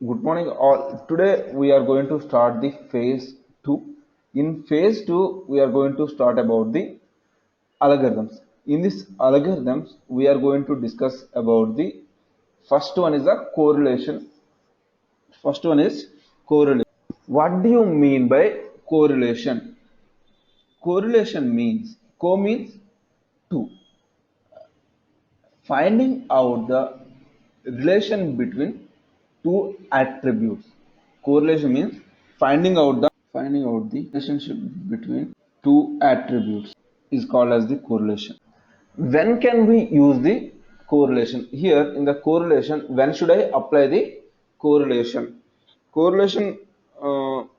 Good morning all. Today we are going to start the phase 2. In phase 2 we are going to start about the algorithms. In this algorithms we are going to discuss about the first one is the correlation. First one is correlation. What do you mean by correlation? Correlation means means two. Finding out the relation between two attributes. Correlation means finding out the relationship between two attributes is called as the correlation. When can we use the correlation? Here in the correlation, when should I apply the correlation? Correlation.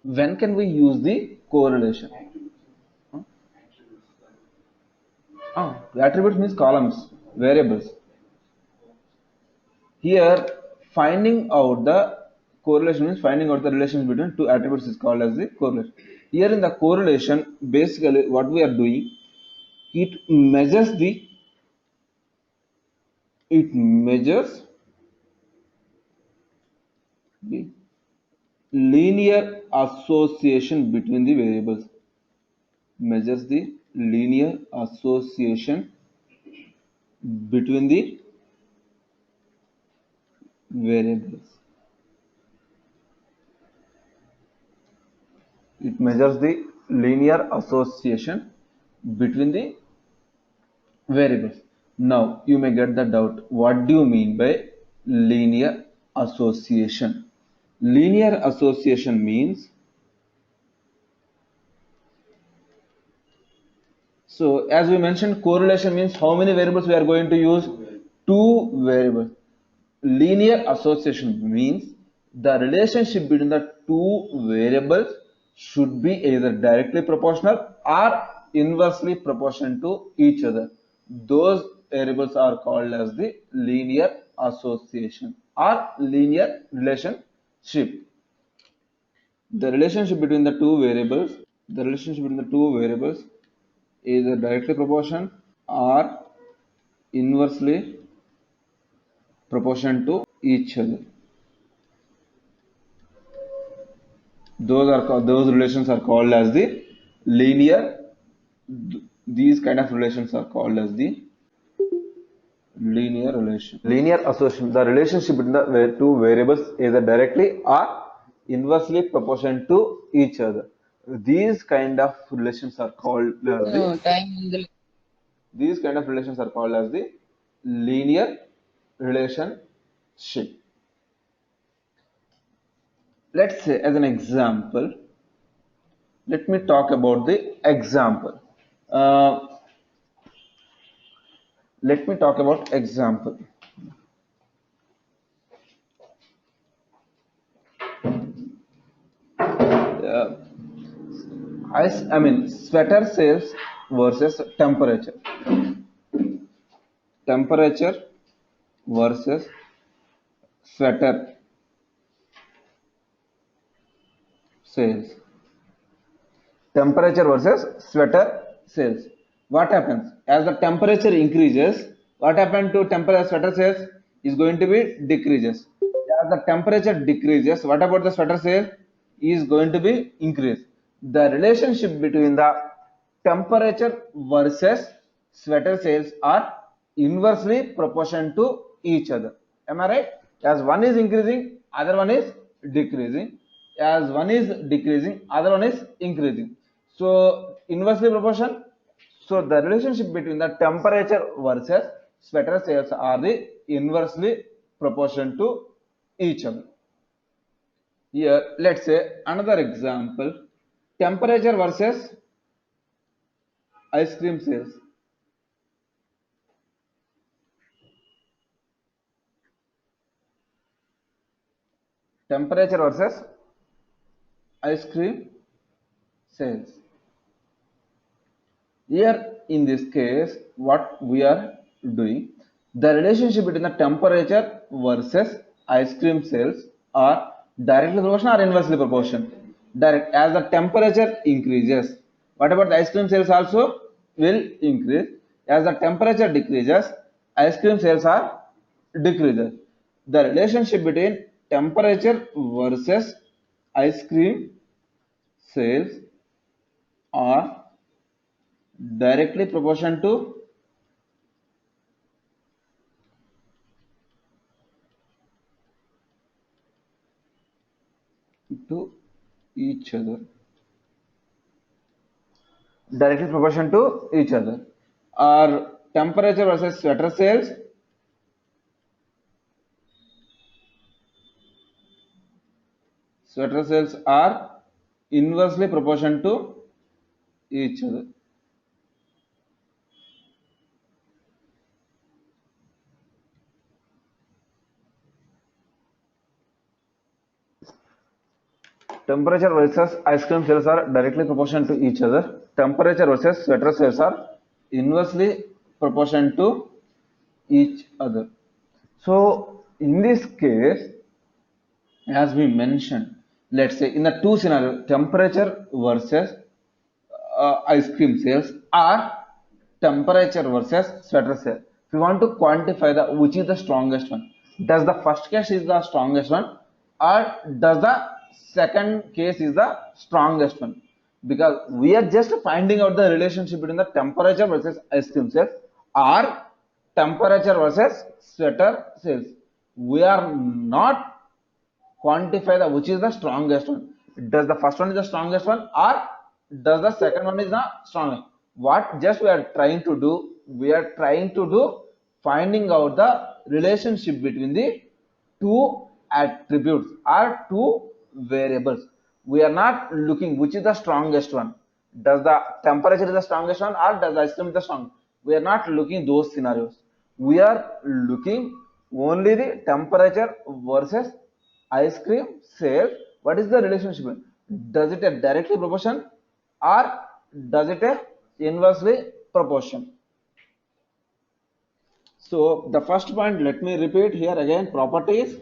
When can we use the correlation? The attributes means columns, variables. Here, finding out the correlation means finding out the relation between two attributes is called as the correlation. Here in the correlation, basically what we are doing, it measures the it measures the linear association between the variables. Measures the linear association between the variables. It measures the linear association between the variables. Now you may get the doubt, what do you mean by linear association? Linear association means, so as we mentioned, correlation means how many variables we are going to use? Two variables. Linear association means the relationship between the two variables should be either directly proportional or inversely proportional to each other. Those variables are called as the linear association or linear relationship. The relationship between the two variables, either directly proportional or inversely proportional to each other. Those relations are called as the linear. These kind of relations are called as the linear relation. Linear association. The relationship between the two variables either directly or inversely proportional to each other. These kind of relations are called as the linear relationship. Let's say as an example, let me talk about the example. Uh, let me talk about example. Uh, I mean sweater sales versus temperature. Temperature versus sweater sales. Temperature versus sweater sales. What happens? As the temperature increases, what happens to temperature sweater sales is going to be decreases. As the temperature decreases, what about the sweater sales is going to be increased. The relationship between the temperature versus sweater sales are inversely proportional to each other. Am I right? As one is increasing, other one is decreasing. As one is decreasing, other one is increasing. So inversely proportional. So the relationship between the temperature versus sweater sales are the inversely proportional to each other. Here, let's say another example: temperature versus ice cream sales. Temperature versus ice cream sales. Here in this case, what we are doing, the relationship between the temperature versus ice cream sales are directly proportional or inversely proportional. Direct. As the temperature increases, what about the ice cream sales also will increase. As the temperature decreases, ice cream sales are decreases. The relationship between temperature versus ice cream sales are directly proportional to each other. Directly proportional to each other. Are temperature versus sweater sales are inversely proportional to each other. Temperature versus ice cream sales are directly proportional to each other. Temperature versus sweater sales are inversely proportional to each other. So in this case, as we mentioned, let's say in the two scenarios, temperature versus ice cream sales or temperature versus sweater sale. If you want to quantify the which is the strongest one, does the first case is the strongest one or does the second case is the strongest one? Because we are just finding out the relationship between the temperature versus ice cream sales or temperature versus sweater sales. We are not quantify the which is the strongest one. Does the first one is the strongest one or does the second one is the strongest? What just we are trying to do? We are trying to do finding out the relationship between the two attributes or two variables. We are not looking which is the strongest one. Does the temperature is the strongest one or does the ice cream is the strongest? We are not looking those scenarios. We are looking only the temperature versus ice cream sale. What is the relationship? Does it a directly proportion or does it a inversely proportion? So the first point, let me repeat here again, properties.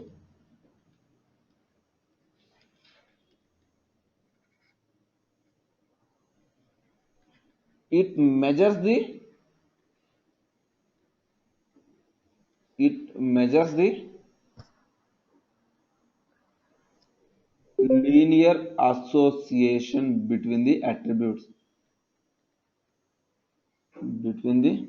It measures the linear association between the attributes. Between the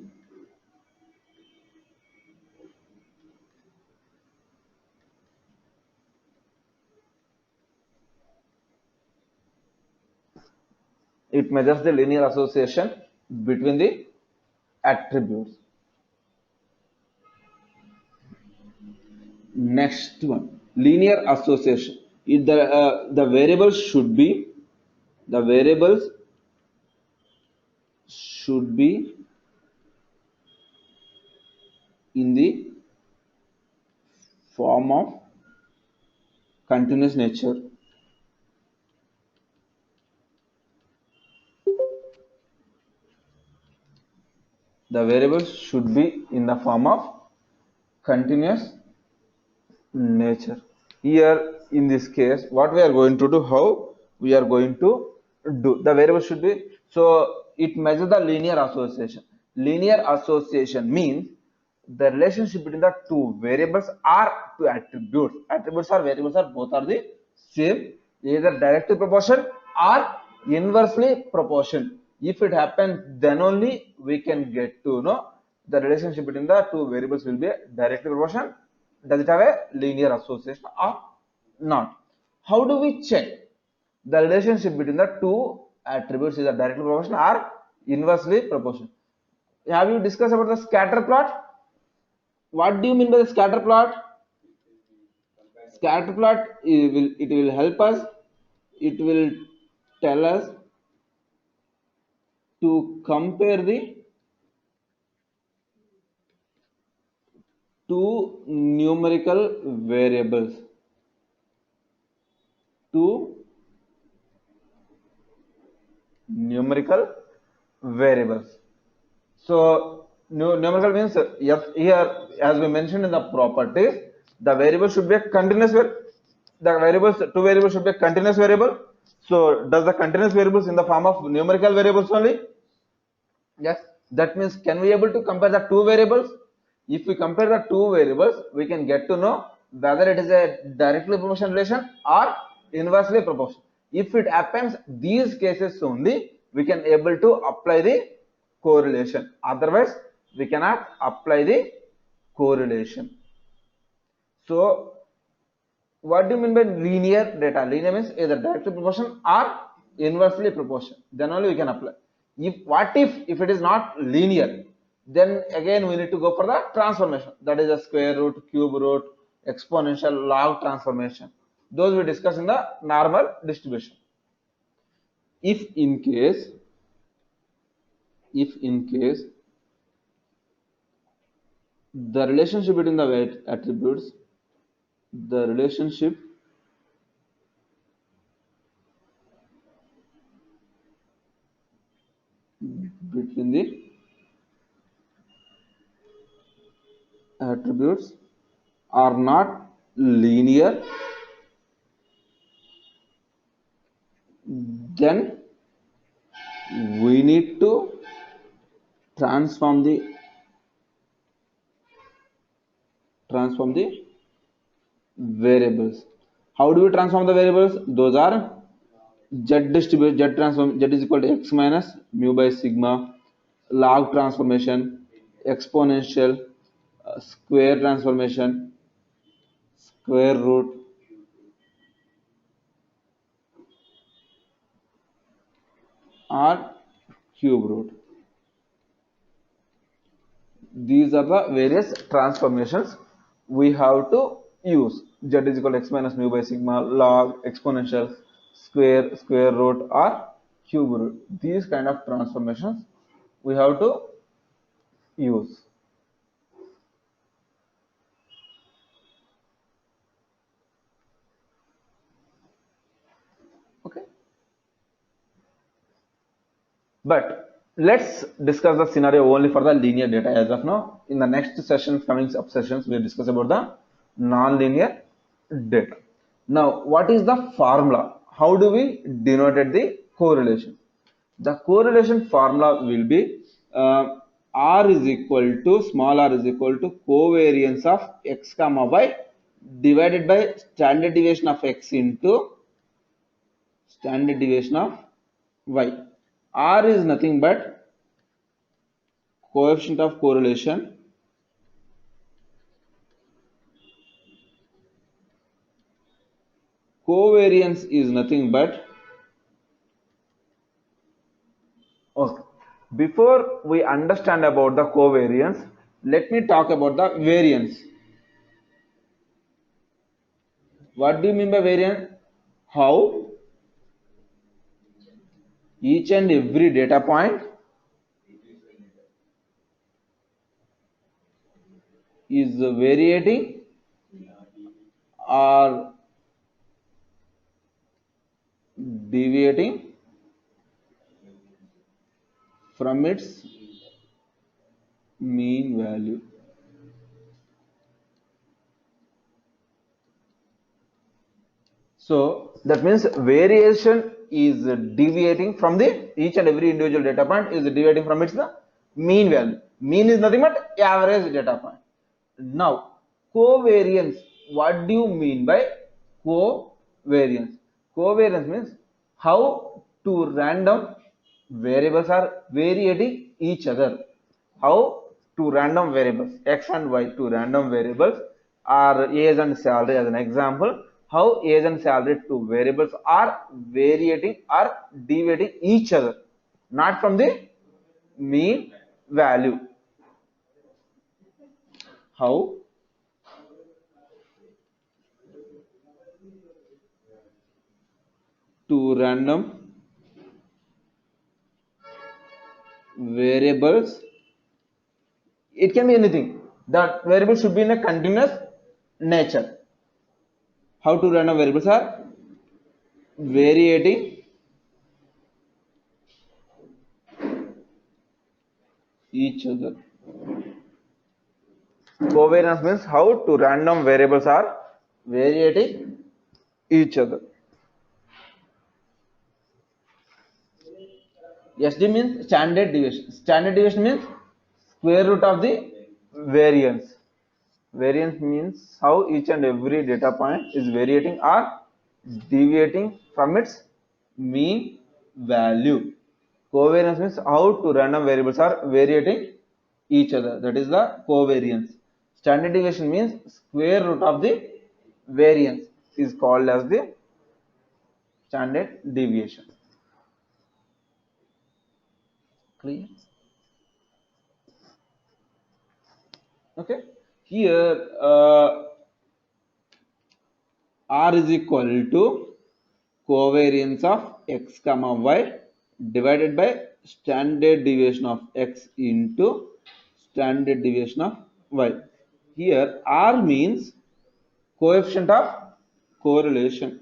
it measures the linear association between the attributes. Next one, linear association. The variables should be in the form of continuous nature. The variables should be in the form of continuous nature. Here in this case, what we are going to do, how we are going to do, the variable should be, so it measures the linear association. Linear association means the relationship between the two variables or two attributes. Attributes or variables are both are the same, either directly proportion or inversely proportion. If it happens, then only we can get to know the relationship between the two variables will be directly proportion. Does it have a linear association or not? How do we check the relationship between the two attributes is a directly proportional or inversely proportional? Have you discussed about the scatter plot? What do you mean by the scatter plot? Scatter plot, it will help us. It will tell us to compare the two numerical variables. Two numerical variables. So numerical means here, as we mentioned in the properties, the variable should be a continuous variable. The variables, two variables should be a continuous variable. So does the continuous variables in the form of numerical variables only? Yes. That means can we able to compare the two variables? If we compare the two variables, we can get to know whether it is a directly proportional relation or inversely proportional. If it happens these cases only, we can able to apply the correlation. Otherwise, we cannot apply the correlation. So, what do you mean by linear data? Linear means either directly proportional or inversely proportional. Then only we can apply. If it is not linear, then again we need to go for the transformation. That is a square root, cube root, exponential, log transformation. Those we discuss in the normal distribution. If in case the relationship between the weight attributes, the relationship between the attributes are not linear, then we need to transform the variables. How do we transform the variables? Those are z transform. Z is equal to x minus mu by sigma, log transformation, exponential, square transformation, square root, or cube root. These are the various transformations we have to use. Z is equal to x minus mu by sigma, log, exponential, square root, or cube root. These kind of transformations we have to use. Okay. But let's discuss the scenario only for the linear data as of now. In the next sessions, coming up sessions, we'll discuss about the non-linear data. Now, what is the formula? How do we denote the correlation? The correlation formula will be R is equal to, small r is equal to covariance of x comma y divided by standard deviation of x into standard deviation of y. R is nothing but coefficient of correlation covariance is nothing but, okay, before we understand about the covariance, let me talk about the variance. What do you mean by variance? How each and every data point is variating or deviating from its mean value. So that means variation is deviating from the each and every individual data point is deviating from its the mean value. Mean is nothing but average data point. Now covariance, what do you mean by covariance? Covariance means how two random variables are varying each other. How two random variables x and y, two random variables are age and salary as an example, how age and salary two variables are varying or deviating each other, not from the mean value. How two random variables, it can be anything, that variable should be in a continuous nature. How two random variables are varying each other. Covariance means how two random variables are varying each other. SD means standard deviation. Standard deviation means square root of the variance. Variance means how each and every data point is varying or deviating from its mean value. Covariance means how two random variables are varying each other. That is the covariance. Standard deviation means square root of the variance is called as the standard deviation. Clear? Okay. Here R is equal to covariance of x comma y divided by standard deviation of x into standard deviation of y. Here R means coefficient of correlation.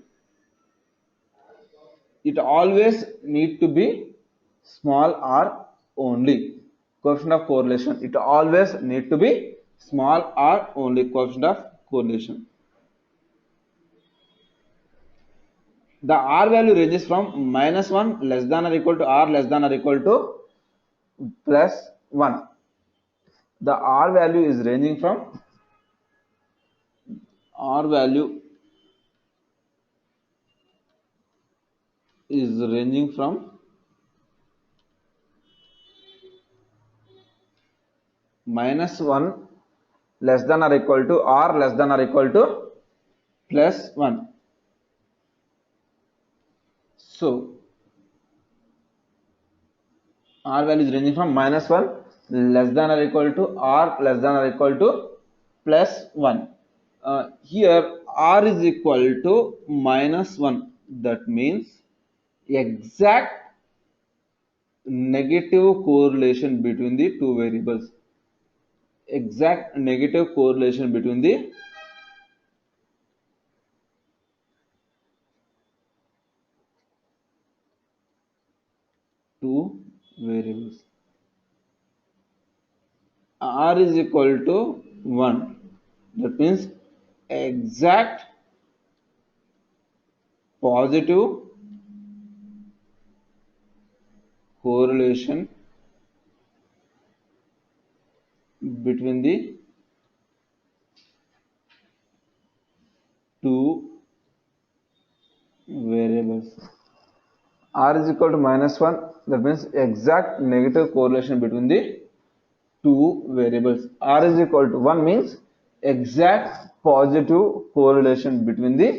It always need to be small r only. Coefficient of correlation. It always need to be small r only. Coefficient of correlation. The r value ranges from -1 less than or equal to r less than or equal to +1. The r value is ranging from r value is ranging from -1 less than or equal to r less than or equal to +1. So r value is ranging from -1 less than or equal to r less than or equal to +1. Here r is equal to -1. That means exact negative correlation between the two variables. Exact negative correlation between the two variables. R is equal to 1. That means exact positive correlation between the two variables. R is equal to -1. That means exact negative correlation between the two variables. R is equal to 1 means exact positive correlation between the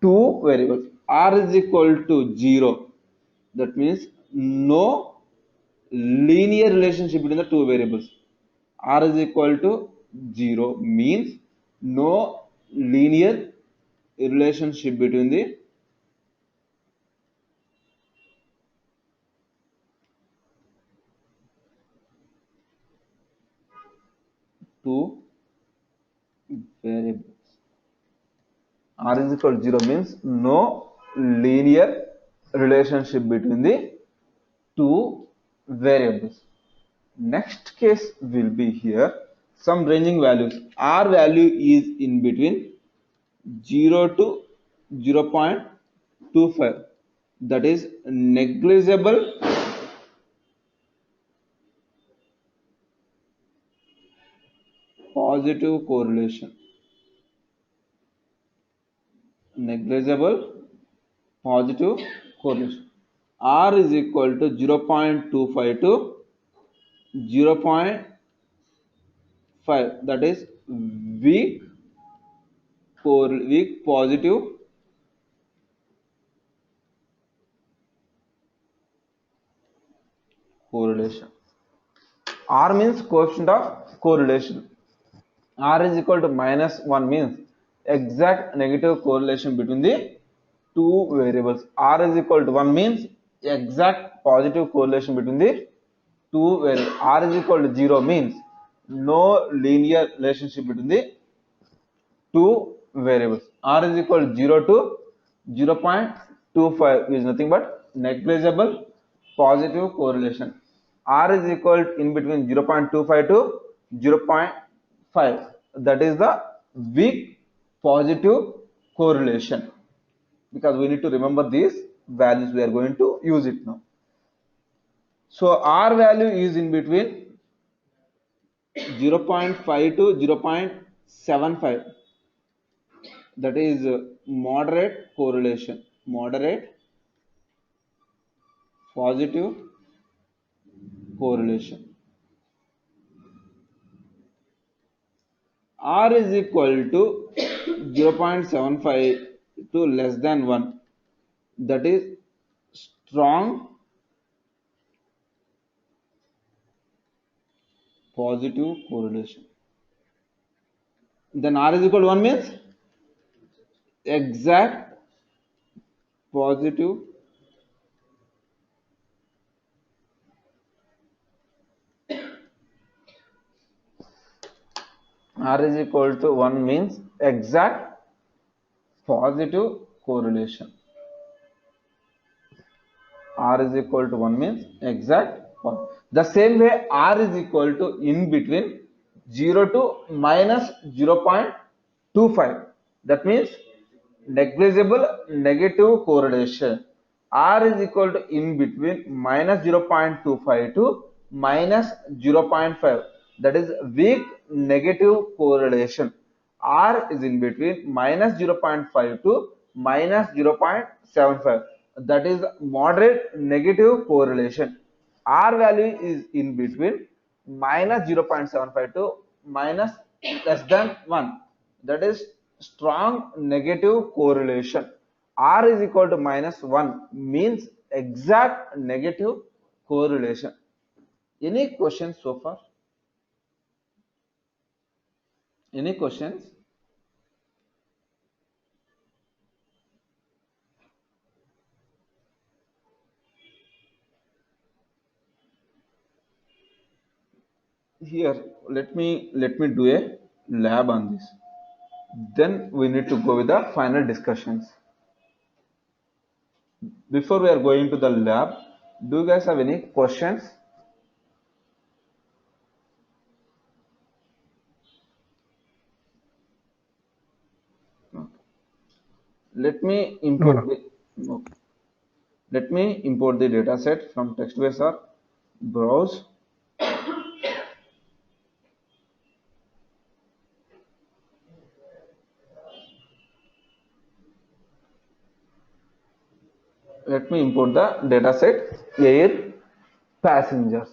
two variables. R is equal to 0. That means no linear relationship between the two variables. R is equal to 0 means no linear relationship between the two variables. R is equal to 0 means no linear relationship between the two variables. Next case will be here some ranging values. R value is in between 0 to 0.25. That is negligible positive correlation. Negligible positive correlation. R is equal to 0.25 to 0.5. That is weak positive correlation. R means coefficient of correlation. R is equal to -1 means exact negative correlation between the two variables. R is equal to 1 means exact positive correlation between the two variables. R is equal to 0 means no linear relationship between the two variables. R is equal to 0 to 0.25 is nothing but negligible positive correlation. R is equal to in between 0.25 to 0.5. That is the weak positive correlation. Because we need to remember these values, we are going to use it now. So R value is in between 0.5 to 0.25. 0.75, that is moderate correlation, moderate positive correlation. R is equal to 0.75 to less than 1, that is strong positive correlation. Then R is equal to 1 means exact positive R is equal to 1 means exact positive correlation. R is equal to 1 means exact. The same way R is equal to in between 0 to minus 0.25. That means negligible negative correlation. R is equal to in between minus 0.25 to minus 0.5. That is weak negative correlation. R is in between minus 0.5 to minus 0.75. That is moderate negative correlation. R value is in between minus 0.75 to minus less than 1. That is strong negative correlation. R is equal to minus 1 means exact negative correlation. Any questions so far? Any questions? Here, let me do a lab on this. Then we need to go with the final discussions. Before we are going to the lab, do you guys have any questions? Let me import the data set from TextBase or browse. Let me import the data set air passengers.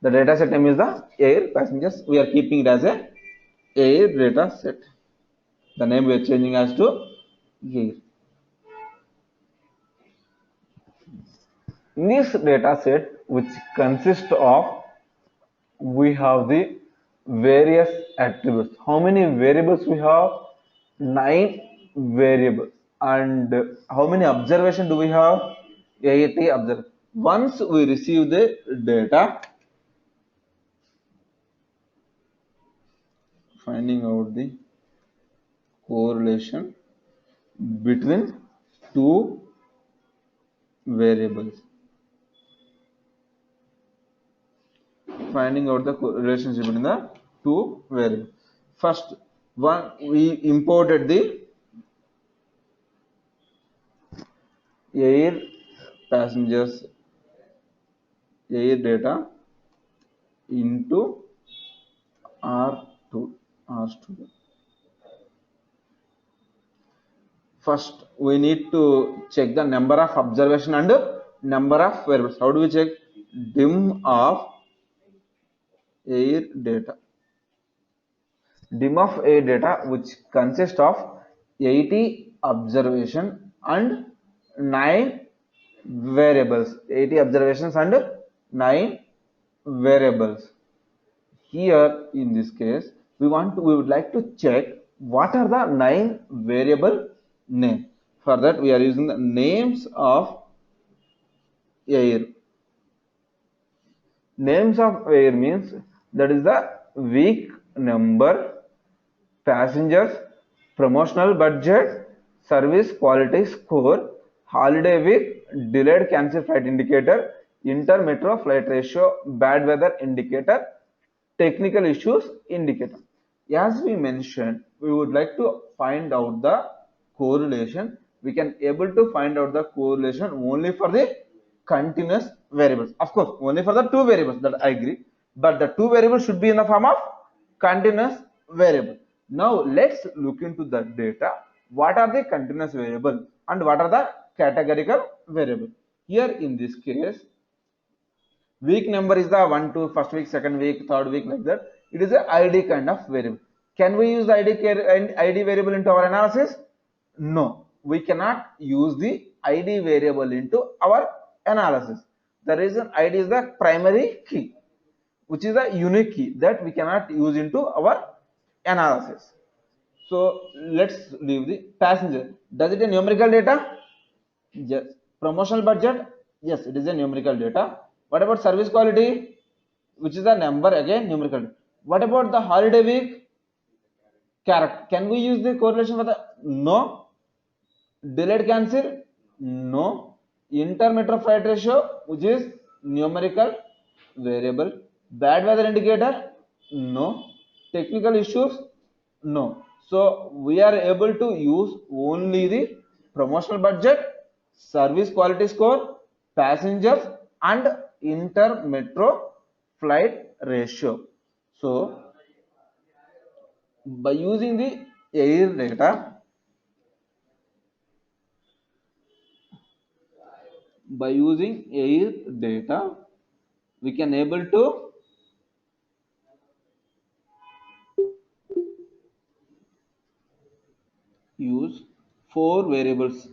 The data set name is the air passengers. We are keeping it as a air data set. The name we are changing as to air. In this data set, which consists of, we have the various attributes. How many variables we have? 9 variables. And how many observations do we have? 80 observations. Once we receive the data, finding out the correlation between two variables. Finding out the relationship between the two variables. First one, we imported the air passengers air data into RStudio. First, we need to check the number of observation and number of variables. How do we check? Dim of air data. Dim of air data, which consists of 80 observation and 9 variables. 80 observations and 9 variables. Here in this case, we would like to check what are the 9 variable name. For that, we are using the names of air. Names of air means that is the week number, passengers, promotional budget, service quality score, holiday week, delayed cancel flight indicator, inter-metro flight ratio, bad weather indicator, technical issues indicator. As we mentioned, we would like to find out the correlation. We can able to find out the correlation only for the continuous variables. Of course, only for the two variables, that I agree. But the two variables should be in the form of continuous variable. Now let's look into the data. What are the continuous variable and what are the categorical variable? Here in this case, week number is the 1 to first week, second week, third week, like that. It is a id kind of variable. Can we use the id variable into our analysis? No, we cannot use the id variable into our analysis. The reason id is the primary key, which is a unique key that we cannot use into our analysis. So let's leave the passenger. Does it a numerical data? Yes. Promotional budget? Yes, it is a numerical data. What about service quality? Which is a number, again numerical. What about the holiday week? Character. Can we use the correlation for the? No. Delayed cancel? No. Inter-metro flight ratio, which is numerical variable. Bad weather indicator? No. Technical issues? No. So we are able to use only the promotional budget, service quality score, passengers, and inter-metro flight ratio. So by using the air data, we can able to use four variables.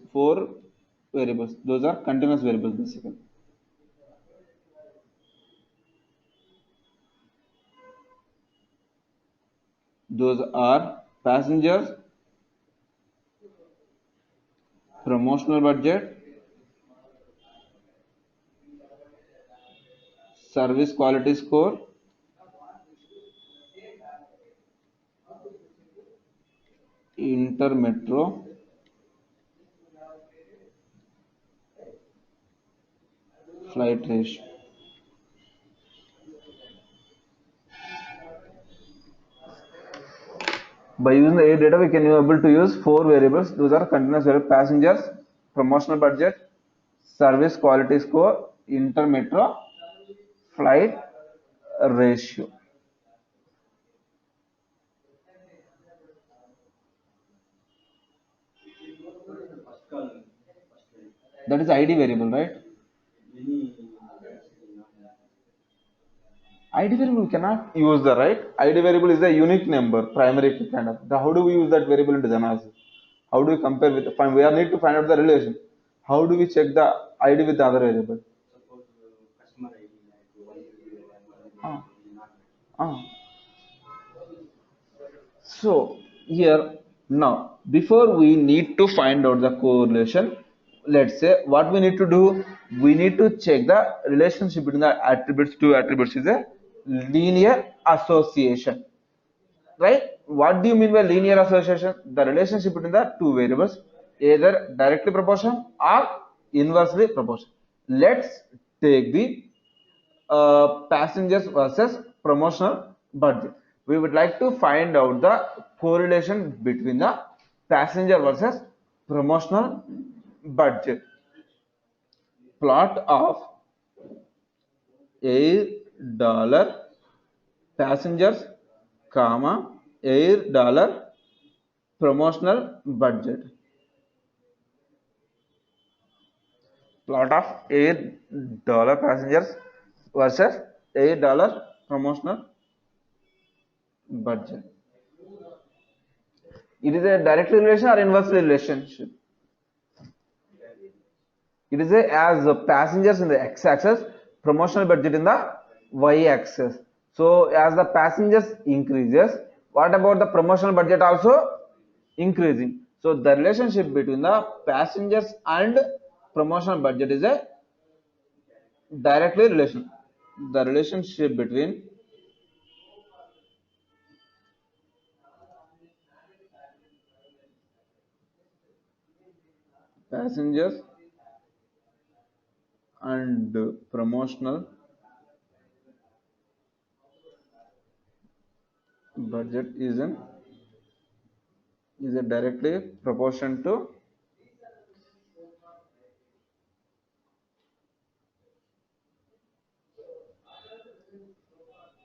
Those are continuous variables basically. Those are passengers, promotional budget, service quality score, inter-metro flight ratio. By using the air data, we can be able to use four variables. Those are continuous variables: passengers, promotional budget, service quality score, inter-metro flight ratio. That is ID variable, right? ID variable we cannot use the right. ID variable is a unique number, primary key kind of. How do we use that variable into the analysis? How do we compare with? We are need to find out the relation. How do we check the ID with the other variable? Ah, ah. So here now, before we need to find out the correlation, let's say what we need to do, we need to check the relationship between the attributes. Two attributes is a linear association, right? What do you mean by linear association? The relationship between the two variables, either directly proportional or inversely proportional. Let's take the passengers versus promotional budget. We would like to find out the correlation between the passenger versus promotional budget. Plot of air dollar passengers, comma air dollar promotional budget. Plot of air dollar passengers versus air dollar promotional budget. It is a direct relation or inverse relationship? It is as passengers in the x-axis, promotional budget in the y-axis. So as the passengers increases, what about the promotional budget also increasing? So the relationship between the passengers and promotional budget is a directly relation. The relationship between passengers and promotional budget is a directly proportion to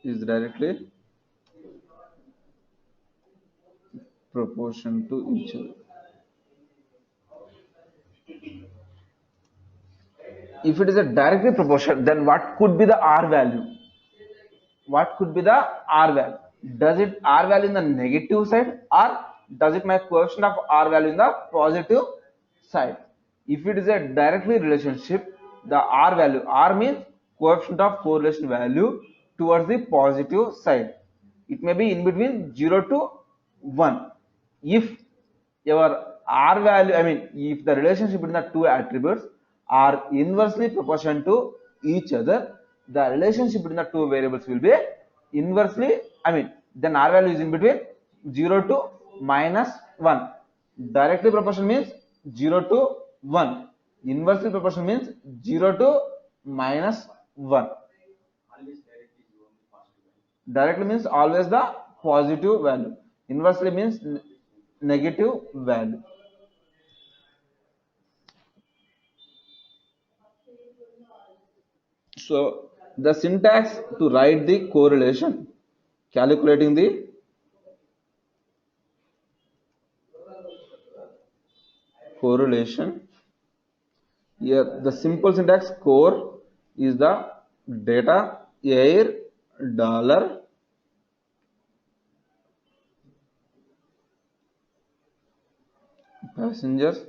is directly proportion to each other. If it is a directly proportion, then what could be the R value? What could be the R value? Does it R value in the negative side, or does it make coefficient of R value in the positive side? If it is a directly relationship, the R value, R means coefficient of correlation value towards the positive side. It may be in between 0 to 1. If your R value, I mean, if the relationship between the two attributes are inversely proportional to each other, the relationship between the two variables will be inversely, I mean, then R value is in between 0 to minus 1. Directly proportional means 0 to 1. Inversely proportional means 0 to minus 1. Directly means always the positive value. Inversely means negative value. So the syntax to write the correlation, calculating the correlation. Here the simple syntax core is the data air dollar passengers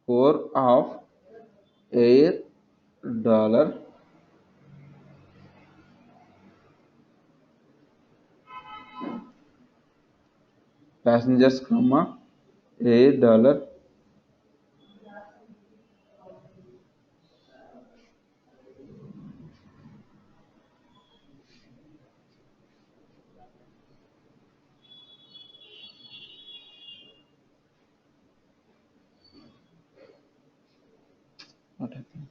core of air dollar passengers comma air dollar what happened?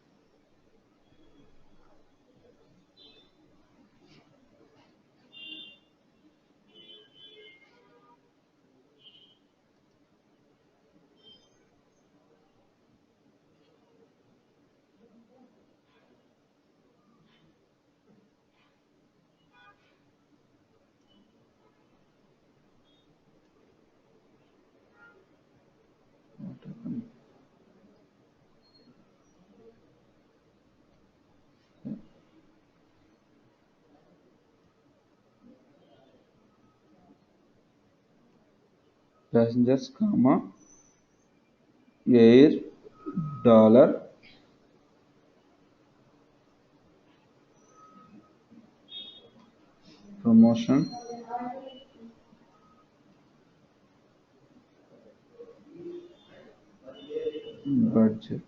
What happened? Passengers comma air dollar promotion budget.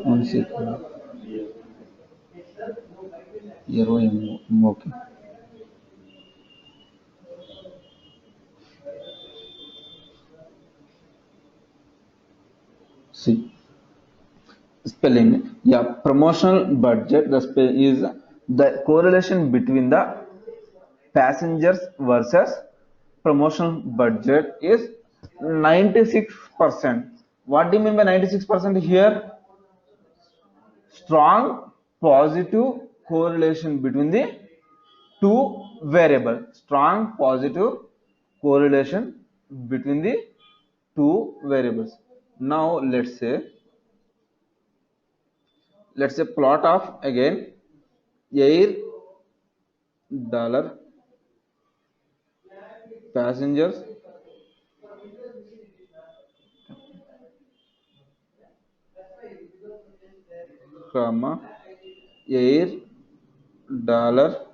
One second. Okay. See, spelling. Yeah, promotional budget. The spell is the correlation between the passengers versus promotional budget is 96%. What do you mean by 96% here? Strong positive correlation between the two variables. Strong positive correlation between the two variables. Now let's say plot of again air dollar passengers comma air dollar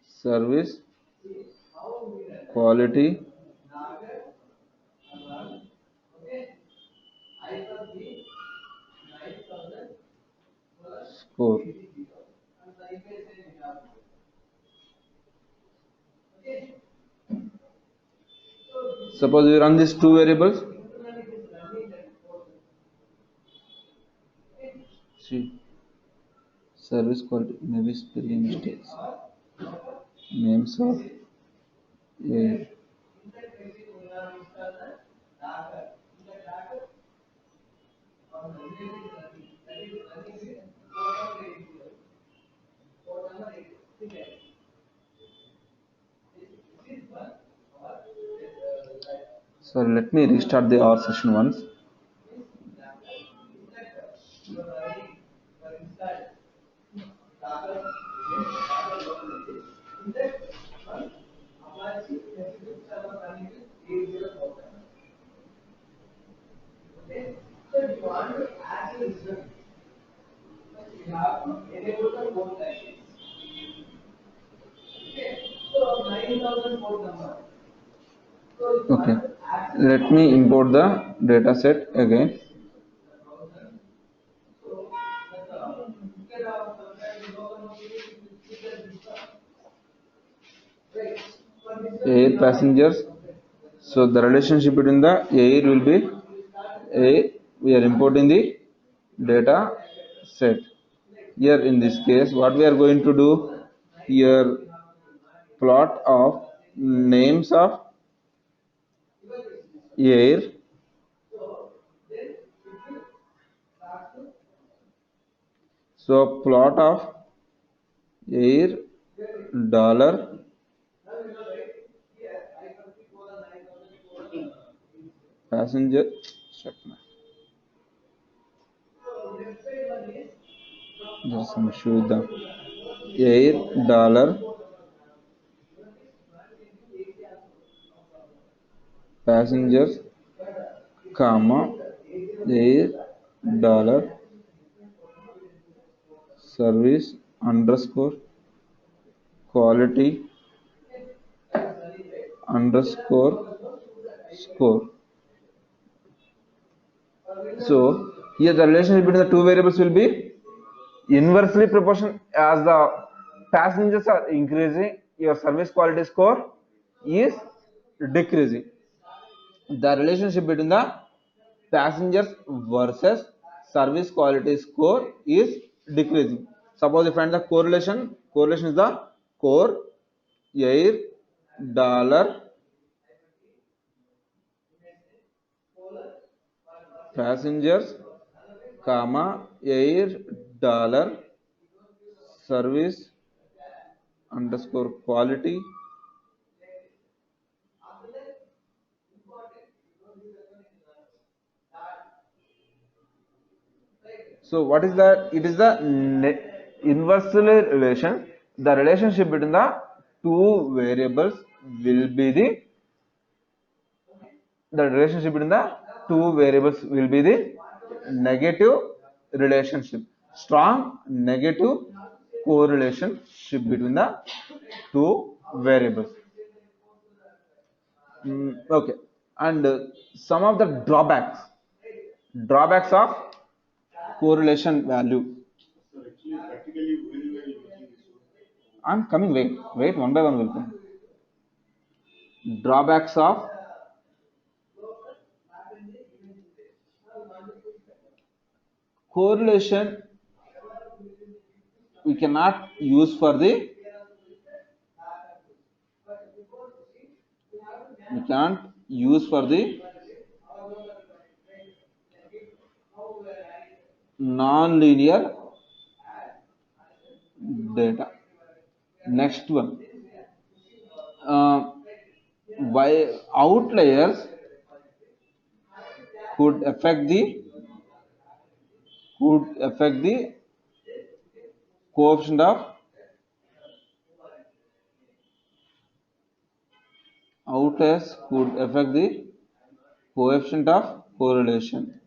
service quality score. Suppose we run these two variables. See, service quality, maybe spelling mistakes. Names of a. So let me restart the R session once. Okay, let me import the data set again. Air passengers. So the relationship between the air will be we are importing the data set. Here in this case, what we are going to do here, plot of names of air. So plot of air dollar passenger. There's some issue with the air dollar passengers comma air dollar service underscore quality underscore score. So here the relationship between the two variables will be inversely proportional. As the passengers are increasing, your service quality score is decreasing. The relationship between the passengers versus service quality score is decreasing. Suppose you find the correlation is the core air dollar passengers comma air dollar service underscore quality. So what is that? It is the inversely relation. The relationship between the two variables will be the relationship between the two variables will be the negative relationship. Strong negative correlationship between the two variables. Okay, and some of the drawbacks of correlation value. I'm coming. Wait. One by one will come. Drawbacks of correlation we cannot use for the non-linear data. Next one, why outliers could affect the coefficient of correlation.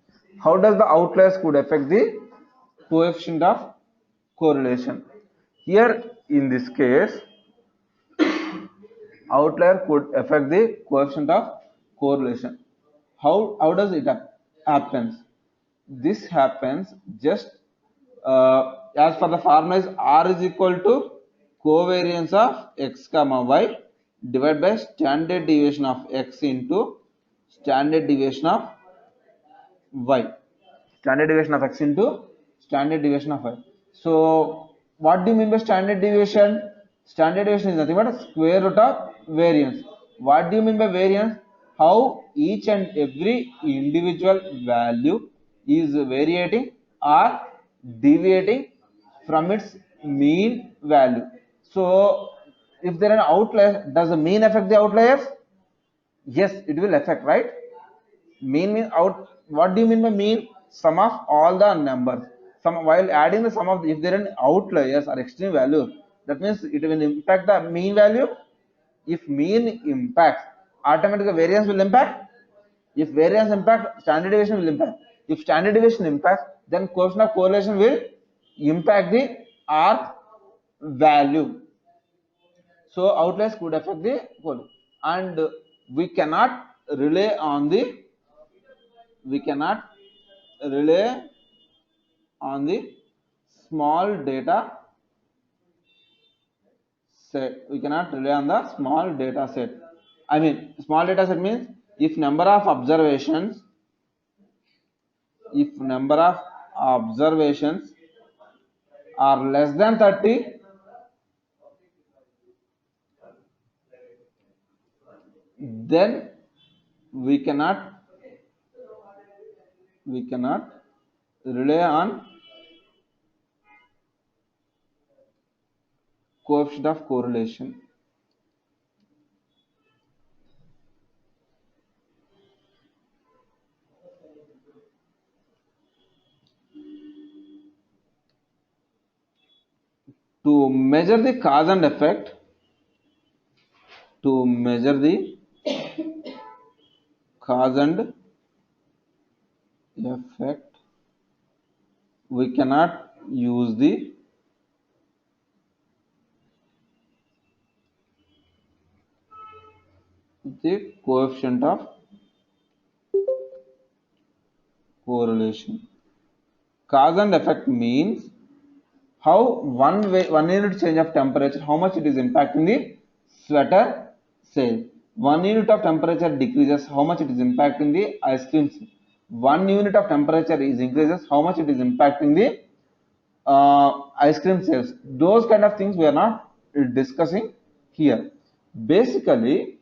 How does the outliers could affect the coefficient of correlation? Here in this case, outlier could affect the coefficient of correlation. How does it happens? This happens just as per the formula is R is equal to covariance of x comma y divided by standard deviation of x into standard deviation of y. Standard deviation of x into standard deviation of y. So what do you mean by standard deviation? Standard deviation is nothing but a square root of variance. What do you mean by variance? How each and every individual value is varying or deviating from its mean value. So if there are an outlier, does the mean affect the outliers? Yes, it will affect, right? Mean means out. What do you mean by mean? Sum of all the numbers. Some while adding the sum of if there are outliers or extreme values, that means it will impact the mean value. If mean impacts, automatically variance will impact. If variance impact, standard deviation will impact. If standard deviation impacts, then coefficient of correlation will impact the R value. So outliers could affect the correlation, and we cannot rely on the we cannot rely on the small data set. We cannot rely on the small data set. I mean, small data set means if number of observations, are less than 30, then we cannot rely on coefficient of correlation. To measure the cause and effect, we cannot use the coefficient of correlation. Cause and effect means how one unit change of temperature, how much it is impacting the sweater sale. 1 unit of temperature decreases, how much it is impacting the ice cream sale. 1 unit of temperature is increases, how much it is impacting the ice cream sales. Those kind of things we are not discussing here. Basically,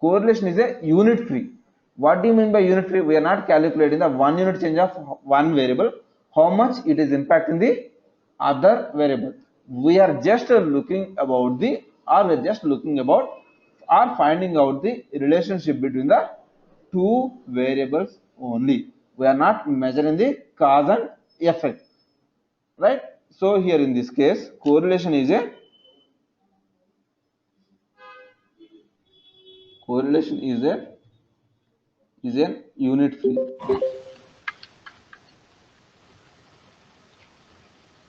correlation is a unit free. What do you mean by unit free? We are not calculating the 1 unit change of one variable, how much it is impacting the other variable. We are just looking about or finding out the relationship between the two variables only. We are not measuring the cause and effect, right? So here in this case, correlation is an unit free.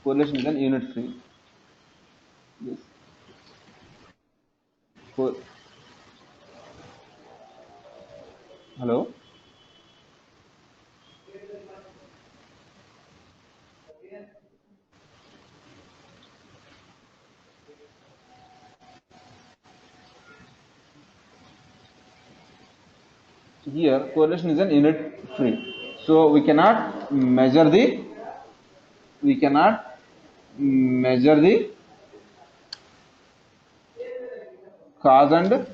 Correlation is an unit free. Yes. Hello. Here correlation is an unit free. So we cannot measure the cause and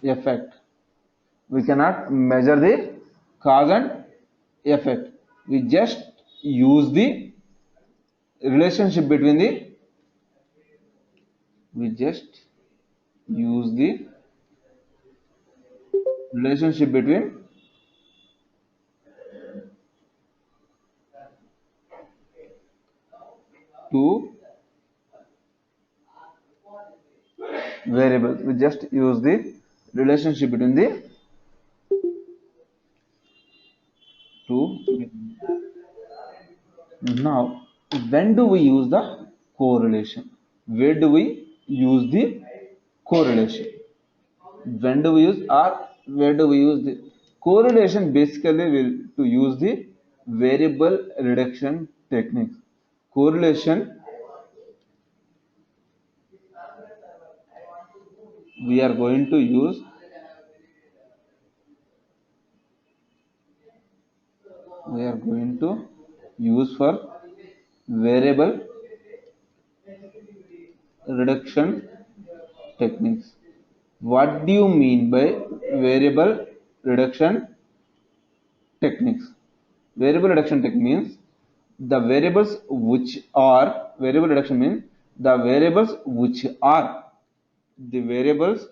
effect. We cannot measure the cause and effect. We just use the relationship between the relationship between two variables. We just use the relationship between the two. Now, when do we use the correlation? Where do we use the correlation? When do we use or where do we use the Correlation basically will to use the variable reduction technique. Correlation we are going to use for variable reduction techniques. What do you mean by variable reduction techniques? Variable reduction technique means the variables which are variable reduction means the variables which are the variables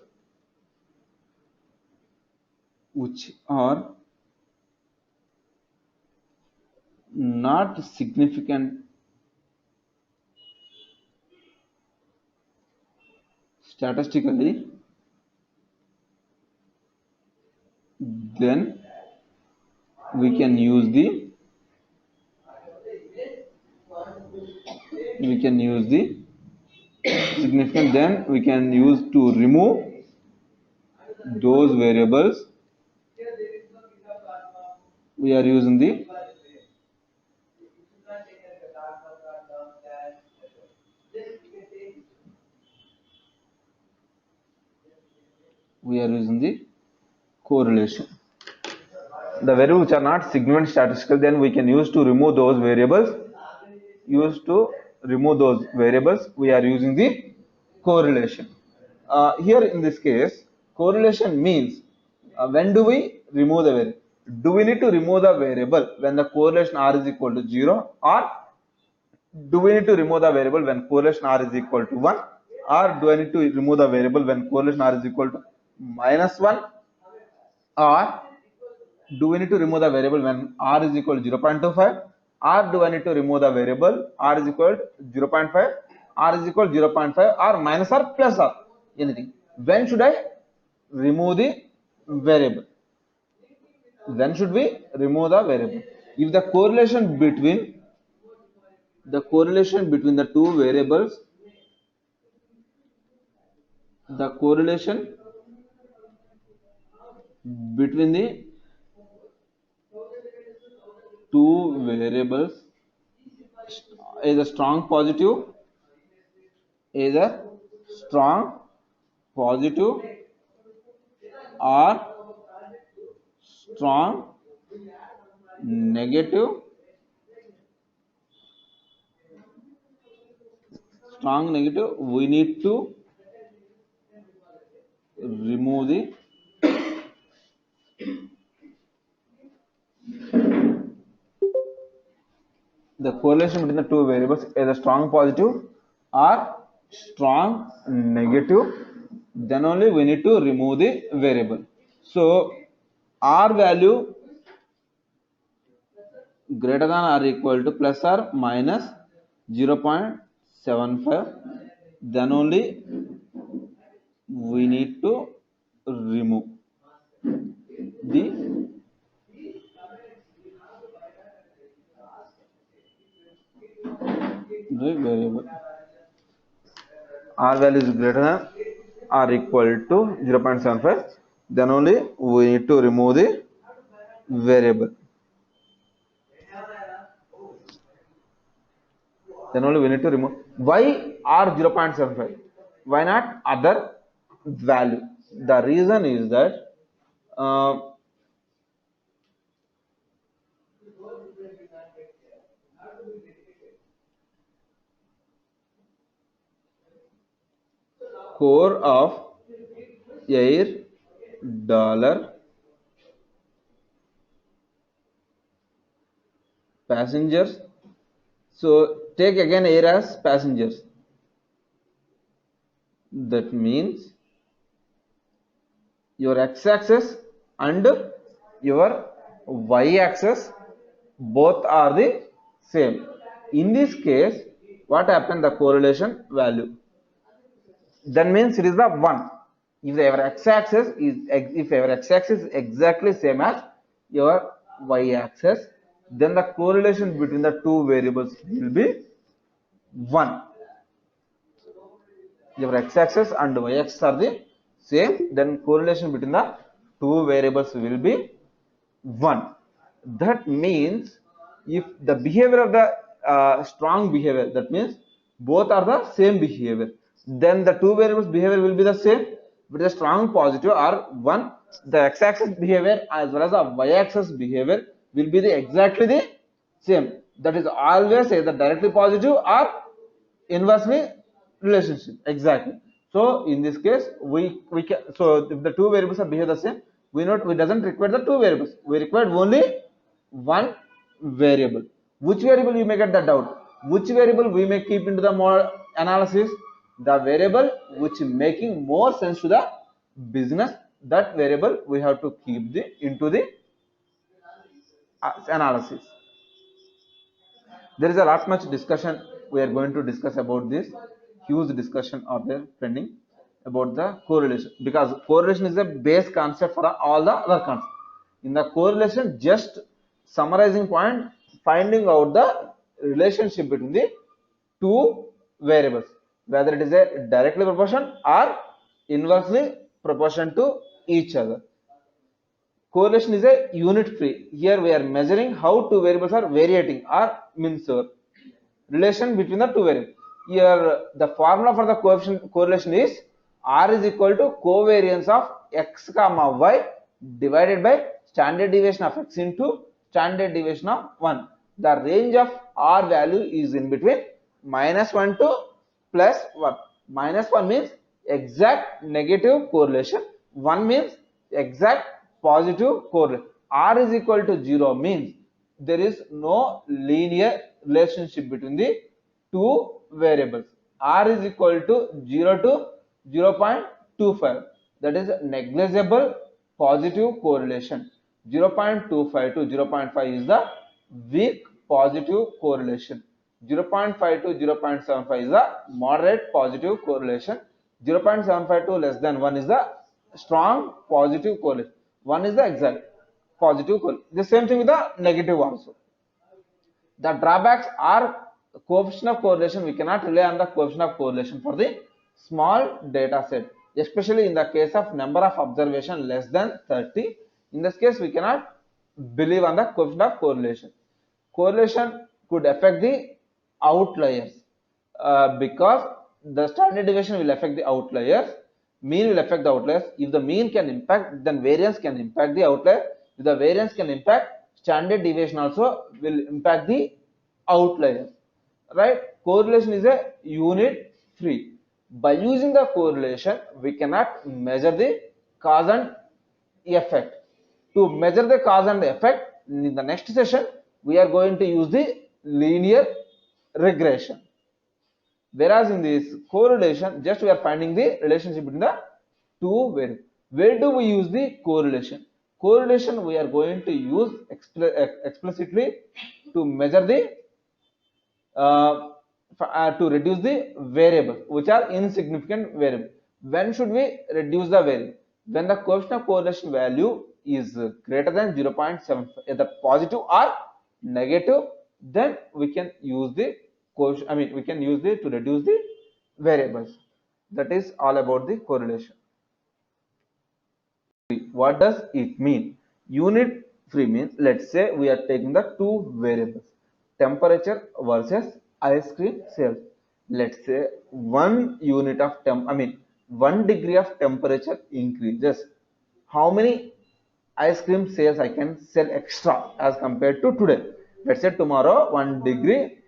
which are not significant statistically, then we can use the significant, then we can use to remove those variables. We are using the correlation. The variables which are not significant statistical, then we can use to remove those variables. We are using the correlation. Here in this case, correlation means when do we remove the variable? Do we need to remove the variable when the correlation R is equal to 0, or do we need to remove the variable when correlation R is equal to 1, or do I need to remove the variable when correlation R is equal to -1, or do we need to remove the variable when R is equal to 0.25, or do I need to remove the variable R is equal to 0.5, R is equal to 0.5, or minus or plus or anything? When should I remove the variable? When should we remove the variable? If the correlation between the two variables, the correlation between the two variables is a strong positive, or strong negative. We need to remove the correlation between the two variables is a strong positive or strong negative, then only we need to remove the variable. So R value greater than or equal to plus or minus 0.75, then only we need to remove the variable. R value is greater than or equal to 0.75, then only we need to remove the variable. Why R 0.75? Why not other value? The reason is that core of air dollar passengers. So take again air as passengers. That means your x-axis and your y-axis both are the same. In this case, what happened? The correlation value, that means it is the 1. If your x-axis is exactly same as your y-axis, then the correlation between the two variables will be 1. Your x-axis and y-axis are the same, then correlation between the two variables will be 1. That means if the behavior of the strong behavior, that means both are the same behavior, then the two variables behavior will be the same. But the strong positive or one, the x-axis behavior as well as the y-axis behavior will be the exactly the same. That is always either directly positive or inversely relationship. Exactly. So in this case, we can, so if the two variables are behave the same, we doesn't require the two variables. We require only one variable. Which variable you may get the doubt? Which variable we may keep into the more analysis? The variable which making more sense to the business. That variable we have to keep the into the analysis. There is a lot much discussion we are going to discuss about this. Huge discussion are there pending about the correlation, because correlation is a base concept for all the other concepts. In the correlation, just summarizing point, finding out the relationship between the two variables, whether it is a directly proportion or inversely proportion to each other. Correlation is a unit free. Here we are measuring how two variables are varying or means relation between the two variables. Here the formula for the coefficient correlation is R is equal to covariance of x comma y divided by standard deviation of x into standard deviation of 1. The range of R value is in between -1 to +1. -1 means exact negative correlation. 1 means exact positive correlation. R is equal to 0 means there is no linear relationship between the two variables. R is equal to 0 to 0.25. That is negligible positive correlation. 0.25 to 0.5 is the weak positive correlation. 0.5 to 0.75 is the moderate positive correlation. 0.75 to less than 1 is the strong positive correlation. 1 is the exact positive correlation. The same thing with the negative also. The drawbacks are coefficient of correlation. We cannot rely on the coefficient of correlation for the small data set, especially in the case of number of observation less than 30. In this case, we cannot believe on the coefficient of correlation. Correlation could affect the outliers because the standard deviation will affect the outliers, mean will affect the outliers. If the mean can impact, then variance can impact the outlier. If the variance can impact, standard deviation also will impact the outliers, right? Correlation is a unit free. By using the correlation, we cannot measure the cause and effect. To measure the cause and effect, in the next session, we are going to use the linear regression. Whereas in this correlation, just we are finding the relationship between the two variables. Where do we use the correlation? Correlation we are going to use explicitly to measure the to reduce the variables which are insignificant variable. When should we reduce the variable? When the coefficient of correlation value is greater than 0.75, either positive or negative, then we can use the coefficient, we can use the to reduce the variables. That is all about the correlation. What does it mean? Unit free means, let's say we are taking the two variables, temperature versus ice cream sales. Let's say 1 unit of 1 degree of temperature increases. How many ice cream sales I can sell extra as compared to today? Let's say tomorrow 1 degree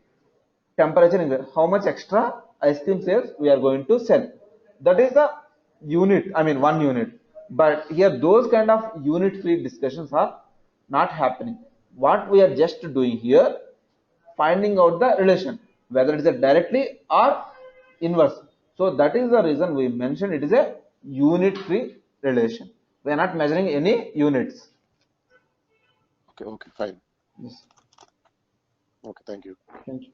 temperature increase. How much extra ice cream sales we are going to sell? That is the unit, 1 unit. But here those kind of unit free discussions are not happening. What we are just doing here, finding out the relation, whether it is a directly or inverse. So that is the reason we mentioned it is a unit free relation. We are not measuring any units. Okay, fine. Yes. Okay, thank you. Thank you.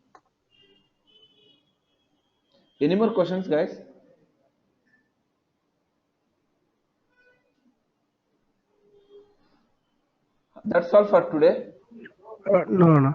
Any more questions, guys? That's all for today. No.